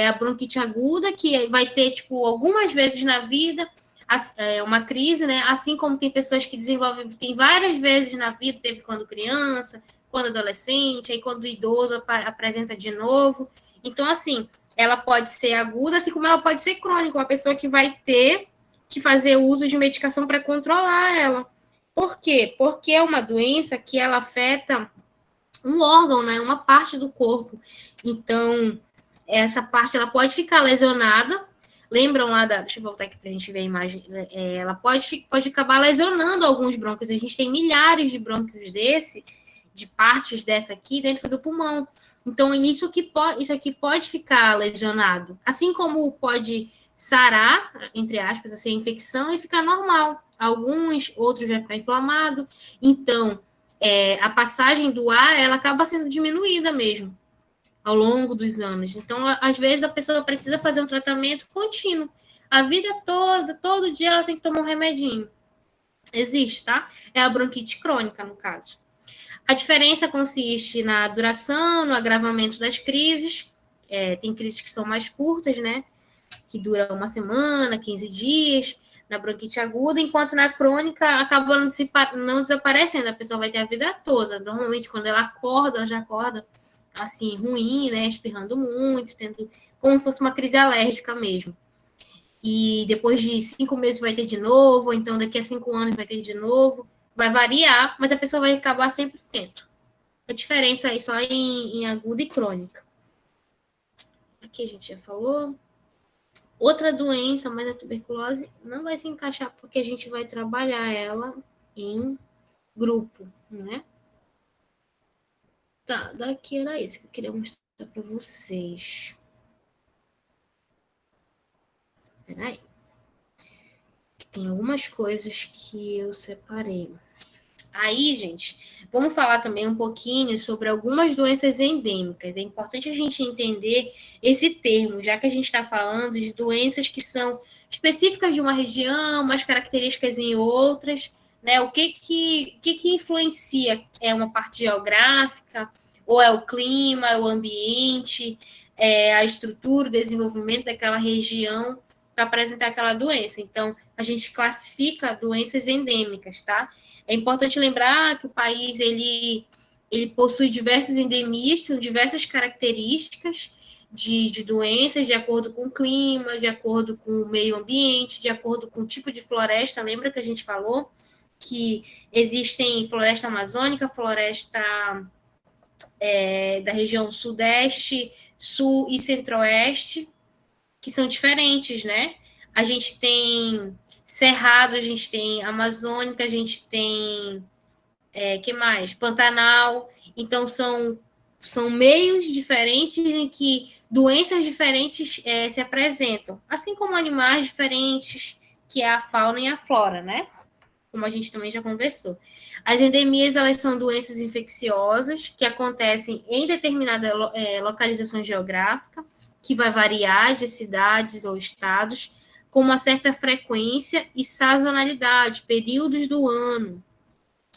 a bronquite aguda, que vai ter, tipo, algumas vezes na vida, uma crise, né? Assim como tem pessoas que desenvolvem, tem várias vezes na vida, teve quando criança, quando adolescente, aí quando idoso apresenta de novo. Então, assim, ela pode ser aguda, assim como ela pode ser crônica, uma pessoa que vai ter que fazer uso de medicação para controlar ela. Por quê? Porque é uma doença que ela afeta um órgão, né? Uma parte do corpo. Então, essa parte ela pode ficar lesionada. Lembram lá da... Deixa eu voltar aqui para a gente ver a imagem. Ela pode acabar lesionando alguns brônquios. A gente tem milhares de brônquios de partes dessa aqui dentro do pulmão. Então, isso aqui pode ficar lesionado. Assim como pode sarar, entre aspas, assim, a infecção e ficar normal. Alguns, outros vai ficar inflamado. Então, a passagem do ar, ela acaba sendo diminuída mesmo ao longo dos anos. Então, às vezes, a pessoa precisa fazer um tratamento contínuo. A vida toda, todo dia, ela tem que tomar um remedinho. Existe, tá? É a bronquite crônica, no caso. A diferença consiste na duração, no agravamento das crises. Tem crises que são mais curtas, né? Que dura uma semana, 15 dias, na bronquite aguda, enquanto na crônica acaba não desaparecendo, a pessoa vai ter a vida toda. Normalmente, quando ela acorda, ela já acorda assim, ruim, né? Espirrando muito, como se fosse uma crise alérgica mesmo. E depois de 5 meses vai ter de novo, ou então daqui a 5 anos vai ter de novo. Vai variar, mas a pessoa vai acabar sempre tendo. A diferença aí só em aguda e crônica. Aqui a gente já falou. Outra doença, mas a tuberculose não vai se encaixar porque a gente vai trabalhar ela em grupo, né? Tá, daqui era esse que eu queria mostrar para vocês. Espera aí. Tem algumas coisas que eu separei. Aí, gente, vamos falar também um pouquinho sobre algumas doenças endêmicas. É importante a gente entender esse termo, já que a gente está falando de doenças que são específicas de uma região, mais características em outras, né? O que influencia? É uma parte geográfica, ou é o clima, é o ambiente, a estrutura, o desenvolvimento daquela região para apresentar aquela doença. Então, a gente classifica doenças endêmicas, tá? É importante lembrar que o país ele possui diversas endemias, são diversas características de doenças, de acordo com o clima, de acordo com o meio ambiente, de acordo com o tipo de floresta. Lembra que a gente falou que existem floresta amazônica, floresta da região sudeste, sul e centro-oeste, que são diferentes, né? A gente tem Cerrado, a gente tem Amazônica, a gente tem, que mais? Pantanal. Então, são meios diferentes em que doenças diferentes se apresentam, assim como animais diferentes, que é a fauna e a flora, né? Como a gente também já conversou. As endemias, elas são doenças infecciosas que acontecem em determinada localização geográfica, que vai variar de cidades ou estados, com uma certa frequência e sazonalidade, períodos do ano.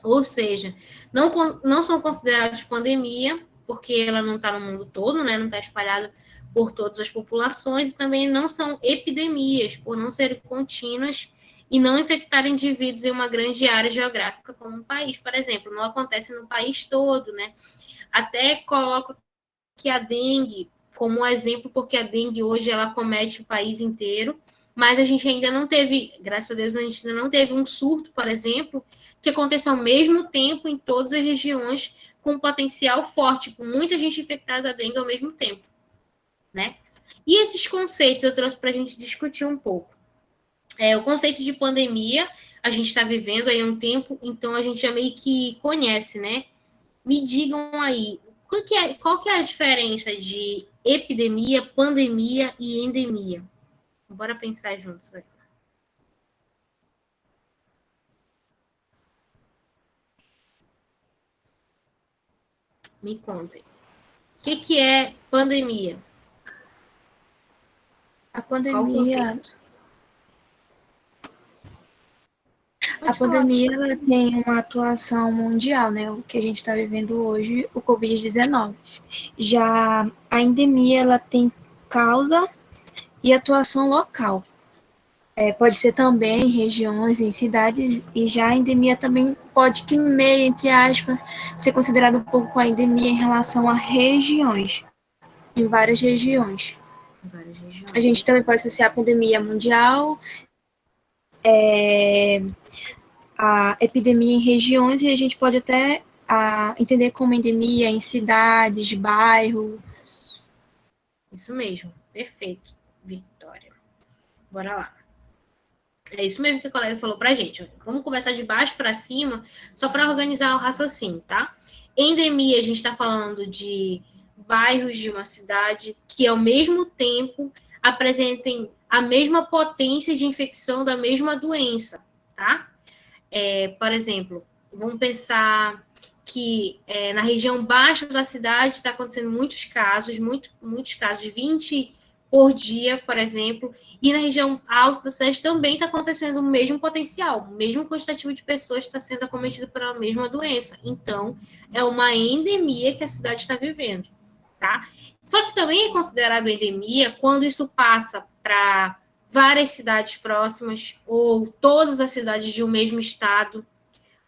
Ou seja, não são considerados pandemia, porque ela não está no mundo todo, né? Não está espalhada por todas as populações, e também não são epidemias, por não serem contínuas e não infectar indivíduos em uma grande área geográfica como um país, por exemplo. Não acontece no país todo, né? Até coloco que a dengue como um exemplo, porque a dengue hoje ela acomete o país inteiro, mas a gente ainda não teve, graças a Deus, a gente ainda não teve um surto, por exemplo, que aconteceu ao mesmo tempo em todas as regiões com potencial forte, com muita gente infectada da dengue ao mesmo tempo, né? E esses conceitos eu trouxe para a gente discutir um pouco. O conceito de pandemia, a gente está vivendo aí há um tempo, então a gente já meio que conhece, né? Me digam aí, qual que é a diferença de epidemia, pandemia e endemia? Bora pensar juntos aí. Me contem. O que é pandemia? A Qual o pandemia, conceito? a pandemia ela tem uma atuação mundial, né? O que a gente está vivendo hoje, o Covid-19. Já a endemia, ela tem causa e atuação local. Pode ser também em regiões, em cidades, e já a endemia também pode que meio, entre aspas, ser considerado um pouco com a endemia em relação a regiões, em várias regiões. A gente também pode associar a pandemia mundial, a epidemia em regiões, e a gente pode até entender como endemia em cidades, bairro. Isso mesmo, perfeito, Vitória. Bora lá. É isso mesmo que o colega falou pra gente. Vamos começar de baixo para cima, só para organizar o raciocínio, tá? Endemia, a gente está falando de bairros de uma cidade que, ao mesmo tempo, apresentem a mesma potência de infecção da mesma doença, tá? Por exemplo, vamos pensar que na região baixa da cidade está acontecendo muitos casos, muitos casos, 20 por dia, por exemplo, e na região alta da cidade também está acontecendo o mesmo potencial, o mesmo quantitativo de pessoas está sendo acometido pela mesma doença. Então, é uma endemia que a cidade está vivendo, tá? Só que também é considerado endemia quando isso passa para várias cidades próximas, ou todas as cidades de um mesmo estado,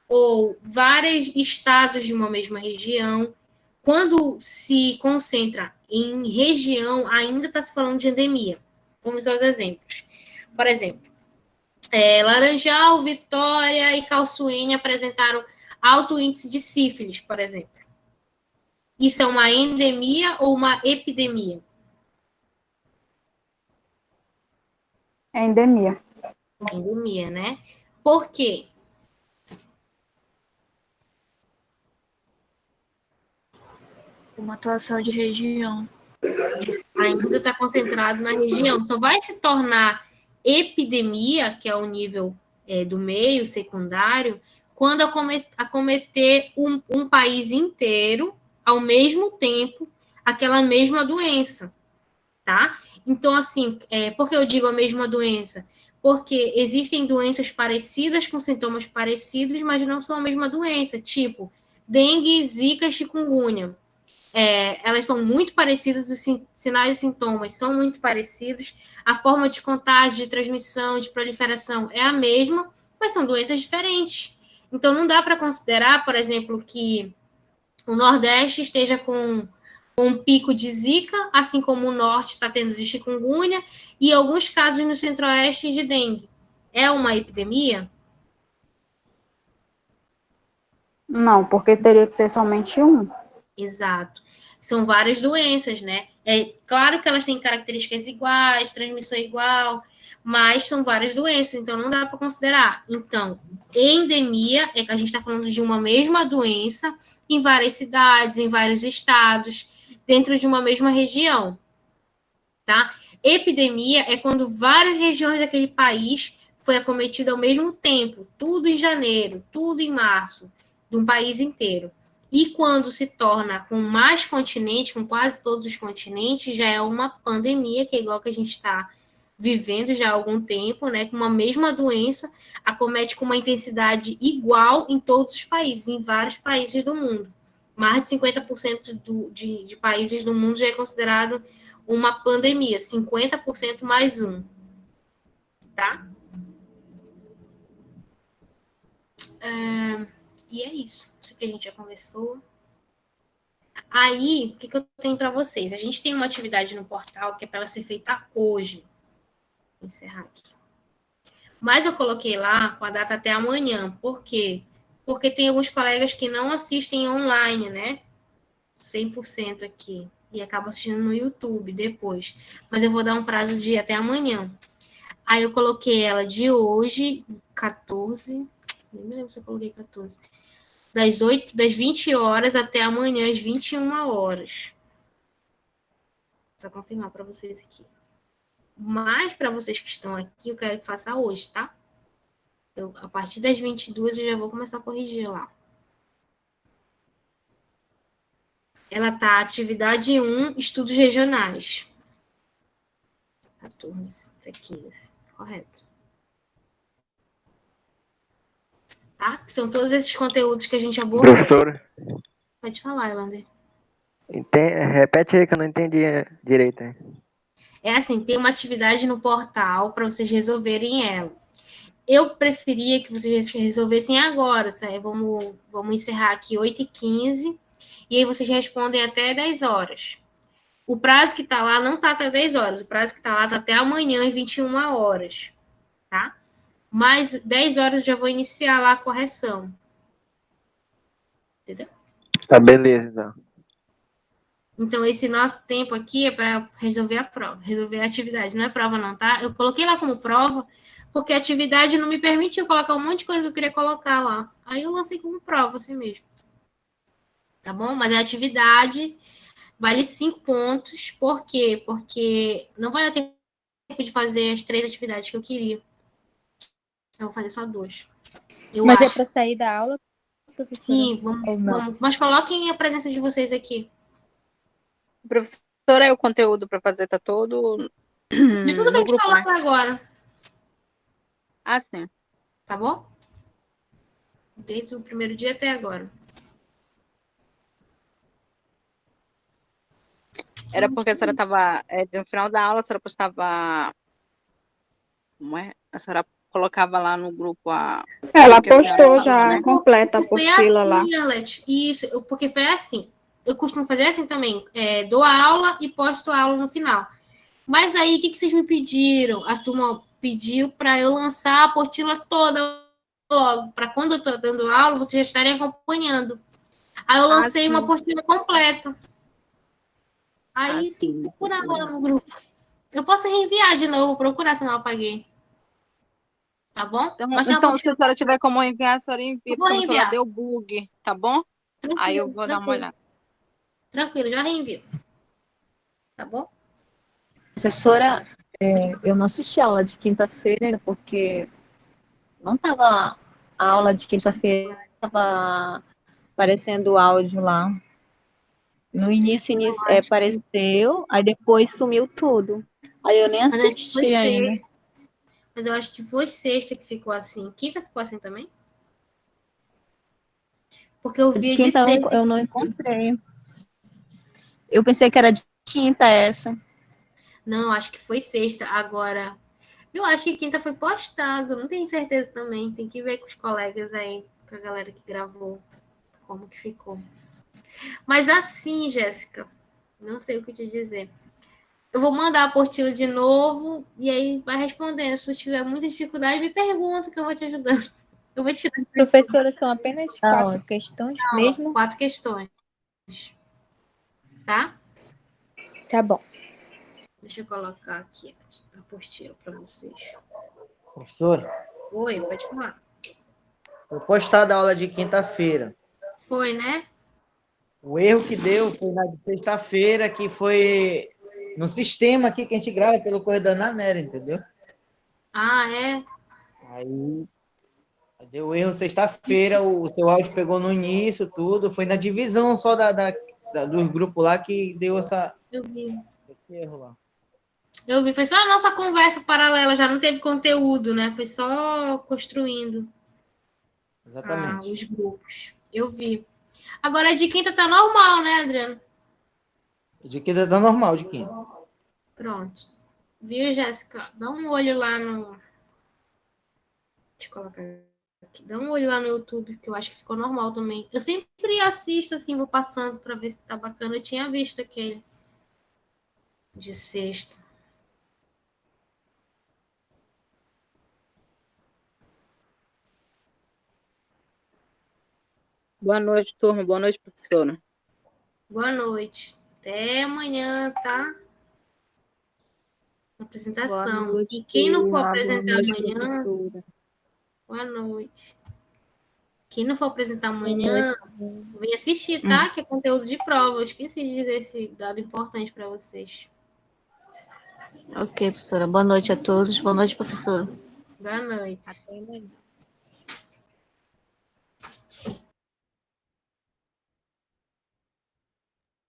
ou vários estados de uma mesma região. Quando se concentra em região, ainda está se falando de endemia. Vamos aos exemplos. Por exemplo, Laranjal, Vitória e Calçuene apresentaram alto índice de sífilis, por exemplo. Isso é uma endemia ou uma epidemia? É endemia. Endemia, né? Por quê? Uma atuação de região. Ainda está concentrado na região. Só vai se tornar epidemia, que é o nível do meio, secundário, quando acometer um país inteiro, ao mesmo tempo, aquela mesma doença, tá? Então, assim, por que eu digo a mesma doença? Porque existem doenças parecidas, com sintomas parecidos, mas não são a mesma doença, tipo dengue, zika e chikungunya. Elas são muito parecidas, os sinais e sintomas são muito parecidos, a forma de contágio, de transmissão, de proliferação é a mesma, mas são doenças diferentes. Então, não dá para considerar, por exemplo, que o Nordeste esteja com um pico de zika, assim como o Norte está tendo de chikungunya, e alguns casos no Centro-Oeste de dengue. É uma epidemia? Não, porque teria que ser somente um. Exato. São várias doenças, né? É claro que elas têm características iguais, transmissão igual, mas são várias doenças, então não dá para considerar. Então, endemia é que a gente está falando de uma mesma doença em várias cidades, em vários estados, dentro de uma mesma região, tá? Epidemia é quando várias regiões daquele país foi acometida ao mesmo tempo, tudo em janeiro, tudo em março, de um país inteiro. E quando se torna com mais continentes, com quase todos os continentes, já é uma pandemia, que é igual que a gente está vivendo já há algum tempo, né? Com uma mesma doença, acomete com uma intensidade igual em todos os países, em vários países do mundo. Mais de 50% de países do mundo já é considerado uma pandemia, 50% mais um. Tá? E é isso. Isso que a gente já conversou. Aí, o que eu tenho para vocês? A gente tem uma atividade no portal que é para ela ser feita hoje. Vou encerrar aqui. Mas eu coloquei lá com a data até amanhã. Por quê? Porque tem alguns colegas que não assistem online, né? 100% aqui. E acabam assistindo no YouTube depois. Mas eu vou dar um prazo de até amanhã. Aí eu coloquei ela de hoje, 14. Nem me lembro se eu coloquei 14. Das 20 horas até amanhã, às 21 horas. Só confirmar para vocês aqui. Mas para vocês que estão aqui, eu quero que faça hoje, tá? A partir das 22 eu já vou começar a corrigir lá. Ela tá atividade 1, estudos regionais. 14, 15, correto. Tá? Que são todos esses conteúdos que a gente abordou. Professora, Pode falar, Elander. repete aí que eu não entendi direito. É assim, tem uma atividade no portal para vocês resolverem ela. Eu preferia que vocês resolvessem agora, sabe? Vamos encerrar aqui 8h15, e aí vocês respondem até 10 horas. O prazo que está lá não está até 10 horas, o prazo que está lá está até amanhã, às 21 horas, tá? Mas 10 horas eu já vou iniciar lá a correção. Entendeu? Tá, beleza, então. Então, esse nosso tempo aqui é para resolver a prova, resolver a atividade. Não é prova não, tá? Eu coloquei lá como prova, porque a atividade não me permitiu colocar um monte de coisa que eu queria colocar lá. Aí eu lancei como prova, assim mesmo. Tá bom? Mas a atividade vale 5 pontos. Por quê? Porque não vai dar tempo de fazer as 3 atividades que eu queria. Eu vou fazer só 2. Mas é para sair da aula, professora? Sim, vamos. Mas coloquem a presença de vocês aqui. Professora, o conteúdo para fazer tá todo De tudo que a no gente grupo, falou né? até agora. Ah, sim. Tá bom? Desde o primeiro dia até agora. Era porque a senhora estava, no final da aula, a senhora postava, como é? A senhora colocava lá no grupo a... Ela que a senhora postou falou, já né? completa a Foi apostila lá. assim, Arlete. Isso, porque foi assim. Eu costumo fazer assim também. Dou a aula e posto a aula no final. Mas aí, o que vocês me pediram? A turma pediu para eu lançar a apostila toda logo, para quando eu estou dando aula, vocês já estarem acompanhando. Aí eu lancei uma apostila completa. Aí tem que procurar lá no grupo. Eu posso reenviar de novo, procurar, senão eu apaguei. Tá bom? Então, se a senhora tiver como enviar, a senhora envia, porque a senhora enviar. deu bug, tá bom? Tranquilo, Aí eu vou dar uma olhada. Tranquilo, já reenvio. Tá bom? Professora, eu não assisti a aula de quinta-feira, porque não estava a aula de quinta-feira, estava aparecendo o áudio lá. No início apareceu, aí depois sumiu tudo. Aí eu nem assisti ainda. Mas eu acho que foi sexta que ficou assim. Quinta ficou assim também? Porque eu vi de sexta. Eu não encontrei. Eu pensei que era de quinta essa. Não, acho que foi sexta. Agora, eu acho que quinta foi postado. Não tenho certeza também. Tem que ver com os colegas aí, com a galera que gravou, como que ficou. Mas assim, Jéssica, não sei o que te dizer. Eu vou mandar a apostila de novo e aí vai respondendo. Se tiver muita dificuldade, me pergunta que eu vou te ajudando. Eu vou te dar. Professora, são apenas 4 questões mesmo? 4 questões. Tá? Tá bom. Deixa eu colocar aqui a apostila para vocês. Professora, Oi, pode falar. foi postada a aula de quinta-feira. Foi, né? O erro que deu foi na de sexta-feira, que foi no sistema aqui que a gente grava pelo correio da Nanera, entendeu? Ah, é? Aí deu erro sexta-feira, o seu áudio pegou no início, tudo. Foi na divisão só dos grupos lá que deu Eu vi. esse erro lá. Eu vi, foi só a nossa conversa paralela, já não teve conteúdo, né? Foi só construindo Exatamente. os grupos. Eu vi. Agora, de quinta tá normal, né, Adriano? De quinta tá normal, de quinta. Pronto. Viu, Jéssica? Dá um olho lá no... Deixa eu colocar Dá um olho lá no YouTube, que eu acho que ficou normal também. Eu sempre assisto, assim, vou passando para ver se tá bacana. Eu tinha visto aquele de sexta. Boa noite, turma. Boa noite, professora. Boa noite. Até amanhã, tá? Apresentação. Boa noite, E quem não for turma. apresentar Boa noite, amanhã, professora. boa noite. Quem não for apresentar amanhã, vem assistir, Hum. tá? Que é conteúdo de prova. Eu esqueci de dizer esse dado importante para vocês. Ok, professora. Boa noite a todos. Boa noite, professora. Boa noite. Até amanhã.